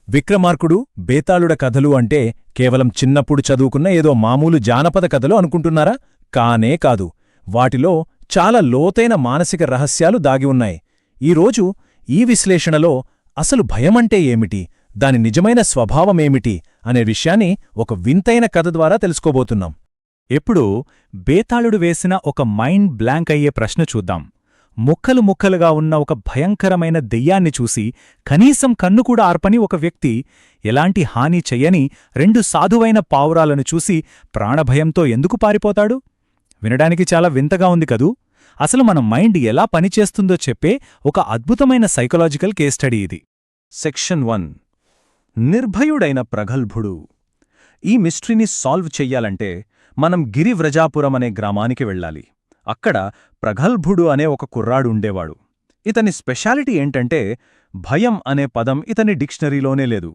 విక్రమార్కుడు, బేతాళుడ కథలు అంటే కేవలం చిన్నప్పుడు చదువుకున్న ఏదో మామూలు జానపద కథలు అనుకుంటున్నారా? కానే కాదు. వాటిలో చాలా లోతైన మానసిక రహస్యాలు దాగి ఉన్నాయి. ఈరోజు ఈ విశ్లేషణలో అసలు భయమంటే ఏమిటి, దాని నిజమైన స్వభావమేమిటి అనే విషయాన్ని ఒక వింతైన కథ ద్వారా తెలుసుకోబోతున్నాం. ఎప్పుడూ బేతాళుడు వేసిన ఒక మైండ్ బ్లాంక్ అయ్యే ప్రశ్న చూద్దాం. ముక్కలు ముక్కలుగా ఉన్న ఒక భయంకరమైన దెయ్యాన్ని చూసి కనీసం కన్ను కూడా ఆర్పని ఒక వ్యక్తి, ఎలాంటి హాని చెయ్యని రెండు సాధువైన పావురాలను చూసి ప్రాణభయంతో ఎందుకు పారిపోతాడు? వినడానికి చాలా వింతగా ఉంది కదూ. అసలు మన మైండ్ ఎలా పనిచేస్తుందో చెప్పే ఒక అద్భుతమైన సైకలాజికల్ కేస్ స్టడీ ఇది. సెక్షన్ 1. నిర్భయుడైన ప్రగల్భుడు. ఈ మిస్టరీని సాల్వ్ చెయ్యాలంటే మనం గిరివ్రజాపురం అనే గ్రామానికి వెళ్ళాలి. అక్కడ ప్రగల్భుడు అనే ఒక కుర్రాడు ఉండేవాడు. ఇతని స్పెషాలిటీ ఏంటంటే భయం అనే పదం ఇతని డిక్షనరీలోనే లేదు.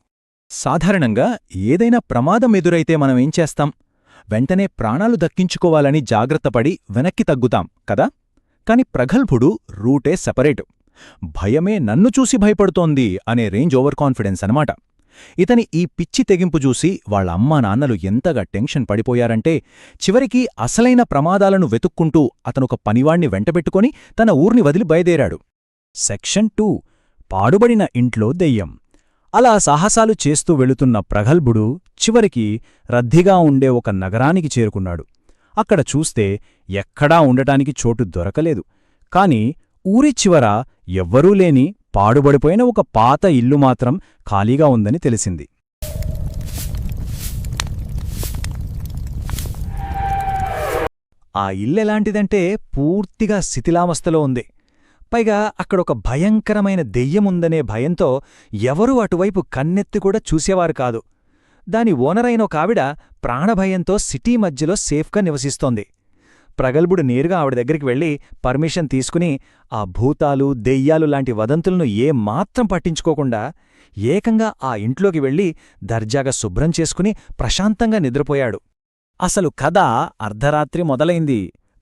సాధారణంగా ఏదైనా ప్రమాదం ఎదురైతే మనమేం చేస్తాం? వెంటనే ప్రాణాలు దక్కించుకోవాలని జాగ్రత్తపడి వెనక్కి తగ్గుతాం కదా. కాని ప్రగల్భుడు రూటే సెపరేటు. భయమే నన్ను చూసి భయపడుతోంది అనే రేంజ్ ఓవర్ కాన్ఫిడెన్స్ అనమాట. ఇతని ఈ పిచ్చి తెగింపు చూసి వాళ్ళ అమ్మా నాన్నలు ఎంతగా టెన్షన్ పడిపోయారంటే చివరికి అసలైన ప్రమాదాలను వెతుక్కుంటూ అతనొక పనివాణ్ణి వెంటబెట్టుకొని తన ఊర్ని వదిలి బయదేరాడు. సెక్షన్ 2. పాడుబడిన ఇంట్లో దెయ్యం. అలా సాహసాలు చేస్తూ వెళుతున్న ప్రగల్భుడు చివరికి రద్దీగా ఉండే ఒక నగరానికి చేరుకున్నాడు. అక్కడ చూస్తే ఎక్కడా ఉండటానికి చోటు దొరకలేదు. కాని ఊరి చివర ఎవ్వరూ లేని పాడుబడిపోయిన ఒక పాత ఇల్లు మాత్రం ఖాళీగా ఉందని తెలిసింది. ఆ ఇల్లెలాంటిదంటే పూర్తిగా శిథిలావస్థలో ఉంది. పైగా అక్కడొక భయంకరమైన దెయ్యముందనే భయంతో ఎవరూ అటువైపు కన్నెత్తి కూడా చూసేవారు కాదు. దాని ఓనరైన ఒక ఆవిడ ప్రాణభయంతో సిటీ మధ్యలో సేఫ్గా నివసిస్తోంది. ప్రగల్భుడు నేరుగా ఆవిడ దగ్గరికి వెళ్లి పర్మిషన్ తీసుకుని ఆ భూతాలు, దెయ్యాలు లాంటి వదంతులను ఏమాత్రం పట్టించుకోకుండా ఏకంగా ఆ ఇంట్లోకి వెళ్లి దర్జాగా శుభ్రం చేసుకుని ప్రశాంతంగా నిద్రపోయాడు. అసలు కథ అర్ధరాత్రి మొదలైంది.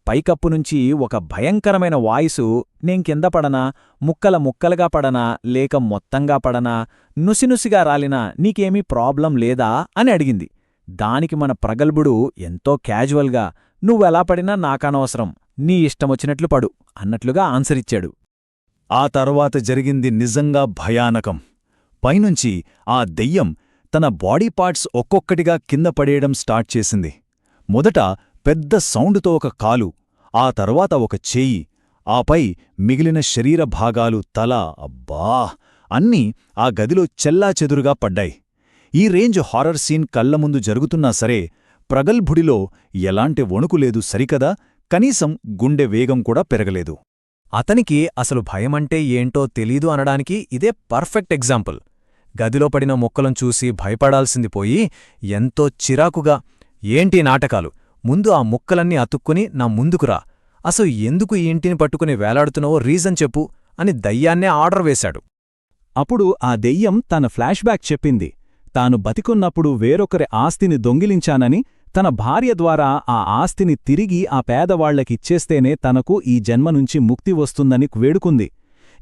పైకప్పునుంచి ఒక భయంకరమైన వాయిసు, నేను కింద పడనా, ముక్కల ముక్కలుగా పడనా, లేక మొత్తంగా పడనా, నుసినుసిగా రాలినా నీకేమీ ప్రాబ్లం లేదా అని అడిగింది. దానికి మన ప్రగల్భుడు ఎంతో క్యాజువల్గా, నువ్వెలా పడినా నాకనవసరం, నీ ఇష్టమొచ్చినట్లు పడు అన్నట్లుగా ఆన్సరిచ్చాడు. ఆ తర్వాత జరిగింది నిజంగా భయానకం. పైనుంచి ఆ దెయ్యం తన బాడీ పార్ట్స్ ఒక్కొక్కటిగా కింద పడేయడం స్టార్ట్ చేసింది. మొదట పెద్ద సౌండుతో ఒక కాలు, ఆ తర్వాత ఒక చేయి, ఆపై మిగిలిన శరీర భాగాలు, తల, అబ్బా అన్నీ ఆ గదిలో చెల్లాచెదురుగా పడ్డాయి. ఈ రేంజ్ హారర్ సీన్ కళ్లముందు జరుగుతున్నా సరే ప్రగల్భుడిలో ఎలాంటి వణుకులేదు సరికదా, కనీసం గుండె వేగం కూడా పెరగలేదు. అతనికి అసలు భయమంటే ఏంటో తెలీదు అనడానికి ఇదే పర్ఫెక్ట్ ఎగ్జాంపుల్. గదిలో పడిన మొక్కలను చూసి భయపడాల్సింది పోయి ఎంతో చిరాకుగా, ఏంటి నాటకాలు, ముందు ఆ ముక్కలన్నీ అతుక్కుని నా ముందుకురా, అసలు ఎందుకు ఈ ఇంటిని పట్టుకుని వేలాడుతున్నావో రీజన్ చెప్పు అని దయ్యాన్నే ఆర్డర్ వేశాడు. అప్పుడు ఆ దెయ్యం తన ఫ్లాష్ బ్యాక్ చెప్పింది. తాను బతికున్నప్పుడు వేరొకరి ఆస్తిని దొంగిలించానని, తన భార్య ద్వారా ఆ ఆస్తిని తిరిగి ఆ పేదవాళ్లకిచ్చేస్తేనే తనకు ఈ జన్మనుంచి ముక్తి వస్తుందని వేడుకుంది.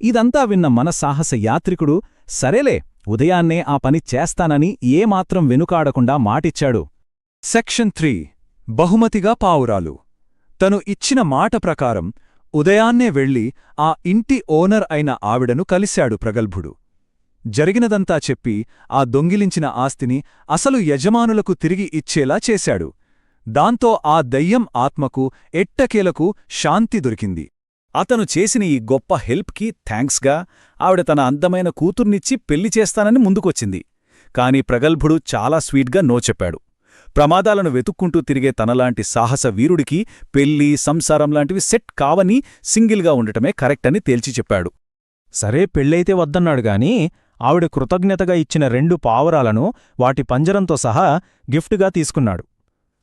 ఇదంతా విన్న మన సాహస యాత్రికుడు సరేలే ఉదయాన్నే ఆ పని చేస్తానని ఏమాత్రం వెనుకాడకుండా మాటిచ్చాడు. సెక్షన్ 3. బహుమతిగా పావురాలు. తను ఇచ్చిన మాట ప్రకారం ఉదయాన్నే వెళ్లి ఆ ఇంటి ఓనర్ అయిన ఆవిడను కలిశాడు ప్రగల్భుడు. జరిగినదంతా చెప్పి ఆ దొంగిలించిన ఆస్తిని అసలు యజమానులకు తిరిగి ఇచ్చేలా చేశాడు. దాంతో ఆ దయ్యం ఆత్మకు ఎట్టకేలకు శాంతి దొరికింది. అతను చేసిన ఈ గొప్ప హెల్ప్కి థ్యాంక్స్గా ఆవిడ తన అందమైన కూతుర్నిచ్చి పెళ్లి చేస్తానని ముందుకొచ్చింది. కాని ప్రగల్భుడు చాలా స్వీట్గా నో చెప్పాడు. ప్రమాదాలను వెతుక్కుంటూ తిరిగే తనలాంటి సాహస వీరుడికి పెళ్లి, సంసారం లాంటివి సెట్ కావని, సింగిల్గా ఉండటమే కరెక్ట్ అని తేల్చి చెప్పాడు. సరే పెళ్ళైతే వద్దన్నాడుగాని ఆవిడ కృతజ్ఞతగా ఇచ్చిన 2 పావురాలను వాటి పంజరంతో సహా గిఫ్టుగా తీసుకున్నాడు.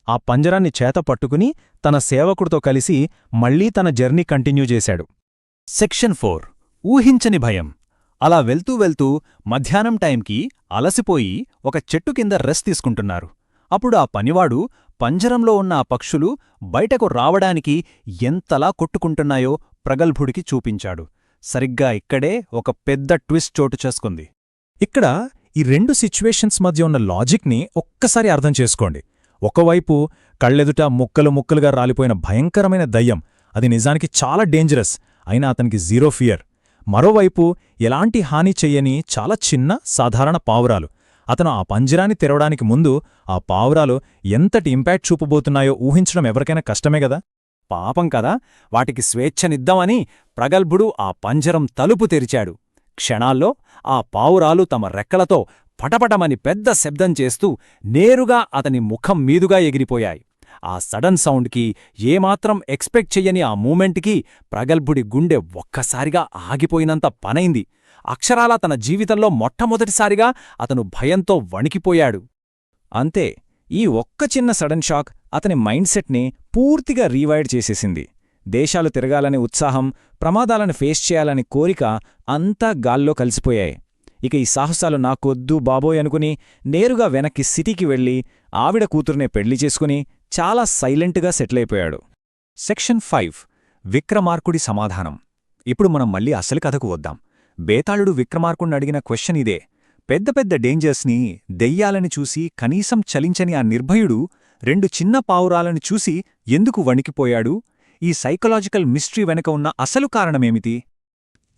ఆ పంజరాన్ని చేత పట్టుకుని తన సేవకుడితో కలిసి మళ్లీ తన జర్నీ కంటిన్యూ చేశాడు. సెక్షన్ 4. ఊహించని భయం. అలా వెళ్తూ వెళ్తూ మధ్యాహ్నం టైంకి అలసిపోయి ఒక చెట్టు కింద రెస్ట్ తీసుకుంటున్నారు. అప్పుడు ఆ పనివాడు పంజరంలో ఉన్న ఆ పక్షులు బయటకు రావడానికి ఎంతలా కొట్టుకుంటున్నాయో ప్రగల్భుడికి చూపించాడు. సరిగ్గా ఇక్కడే ఒక పెద్ద ట్విస్ట్ చోటు చేసుకుంది. ఇక్కడ ఈ రెండు సిచ్యువేషన్స్ మధ్య ఉన్న లాజిక్ని ఒక్కసారి అర్థం చేసుకోండి. ఒకవైపు కళ్ళెదుట ముక్కలు ముక్కలుగా రాలిపోయిన భయంకరమైన దయ్యం, అది నిజానికి చాలా డేంజరస్, అయినా అతనికి జీరో ఫియర్. మరోవైపు ఎలాంటి హాని చెయ్యని చాలా చిన్న సాధారణ పావురాలు. అతను ఆ పంజరాన్ని తెరవడానికి ముందు ఆ పావురాలు ఎంతటి ఇంపాక్ట్ చూపబోతున్నాయో ఊహించడం ఎవరికైనా కష్టమే గదా. పాపం కదా, వాటికి స్వేచ్ఛనిద్దామని ప్రగల్భుడు ఆ పంజరం తలుపు తెరిచాడు. క్షణాల్లో ఆ పావురాలు తమ రెక్కలతో పటపటమని పెద్ద శబ్దం చేస్తూ నేరుగా అతని ముఖం మీదుగా ఎగిరిపోయాయి. ఆ సడన్ సౌండ్కి, ఏమాత్రం ఎక్స్పెక్ట్ చెయ్యని ఆ మూమెంట్కి ప్రగల్భుడి గుండె ఒక్కసారిగా ఆగిపోయినంత పనైంది. అక్షరాలా తన జీవితంలో మొట్టమొదటిసారిగా అతను భయంతో వణికిపోయాడు. అంతే, ఈ ఒక్క చిన్న సడన్ షాక్ అతని మైండ్ సెట్ని పూర్తిగా రీవైర్డ్ చేసేసింది. దేశాలు తిరగాలనే ఉత్సాహం, ప్రమాదాలను ఫేస్ చేయాలనే కోరిక అంతా గాల్లో కలిసిపోయాయి. ఇక ఈ సాహసాలు నాకొద్దు బాబోయ్ అనుకుని నేరుగా వెనక్కి సిటీకి వెళ్ళి ఆవిడ కూతుర్నే పెళ్లి చేసుకుని చాలా సైలెంట్గా సెటిలైపోయాడు. సెక్షన్ 5 విక్రమార్కుడి సమాధానం. ఇప్పుడు మనం మళ్ళీ అసలు కథకు వద్దాం. బేతాళుడు విక్రమార్కుణ్ణి అడిగిన క్వశ్చన్ ఇదే. పెద్ద పెద్ద డేంజర్స్ని, దెయ్యాలని చూసి కనీసం చలించని ఆ నిర్భయుడు 2 చిన్న పావురాలను చూసి ఎందుకు వణికిపోయాడు? ఈ సైకలాజికల్ మిస్టరీ వెనక ఉన్న అసలు కారణమేమిటి?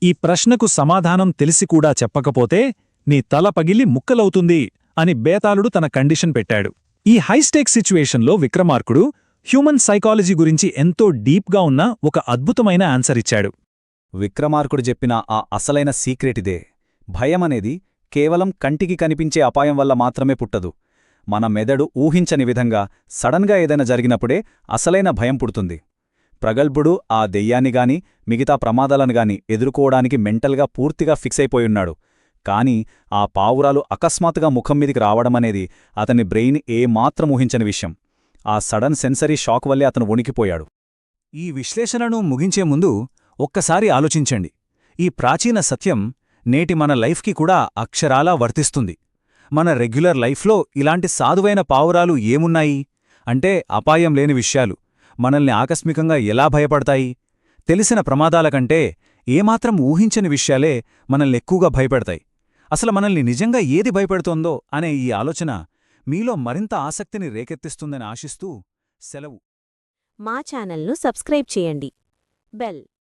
ఈ ప్రశ్నకు సమాధానం తెలిసికూడా చెప్పకపోతే నీ తల పగిలి ముక్కలవుతుంది అని బేతాళుడు తన కండిషన్ పెట్టాడు. ఈ హైస్టేక్ సిచ్యువేషన్లో విక్రమార్కుడు హ్యూమన్ సైకాలజీ గురించి ఎంతో డీప్గా ఉన్న ఒక అద్భుతమైన ఆన్సర్ ఇచ్చాడు. విక్రమార్కుడు చెప్పిన ఆ అసలైన సీక్రెటిదే. భయమనేది కేవలం కంటికి కనిపించే అపాయం వల్ల మాత్రమే పుట్టదు. మన మెదడు ఊహించని విధంగా సడన్గా ఏదైనా జరిగినప్పుడే అసలైన భయం పుడుతుంది. ప్రగల్భుడు ఆ దెయ్యాన్నిగాని మిగతా ప్రమాదాలనుగాని ఎదుర్కోవడానికి మెంటల్గా పూర్తిగా ఫిక్స్ అయిపోయున్నాడు. కాని ఆ పావురాలు అకస్మాత్తుగా ముఖం మీదికి రావడమనేది అతని బ్రెయిన్ ఏమాత్రం ఊహించని విషయం. ఆ సడన్ సెన్సరీ షాక్ వల్లే అతను వణికిపోయాడు. ఈ విశ్లేషణను ముగించే ముందు ఒక్కసారి ఆలోచించండి. ఈ ప్రాచీన సత్యం నేటి మన లైఫ్కి కూడా అక్షరాలా వర్తిస్తుంది. మన రెగ్యులర్ లైఫ్లో ఇలాంటి సాధువైన పావురాలు ఏమున్నాయి అంటే, అపాయం లేని విషయాలు మనల్ని ఆకస్మికంగా ఎలా భయపడతాయి? తెలిసిన ప్రమాదాల కంటే ఏమాత్రం ఊహించని విషయాలే మనల్ని ఎక్కువగా భయపెడతాయి. అసలు మనల్ని నిజంగా ఏది భయపెడుతోందో అనే ఈ ఆలోచన మీలో మరింత ఆసక్తిని రేకెత్తిస్తుందని ఆశిస్తూ సెలవు. మా ఛానల్ను సబ్స్క్రైబ్ చేయండి. బెల్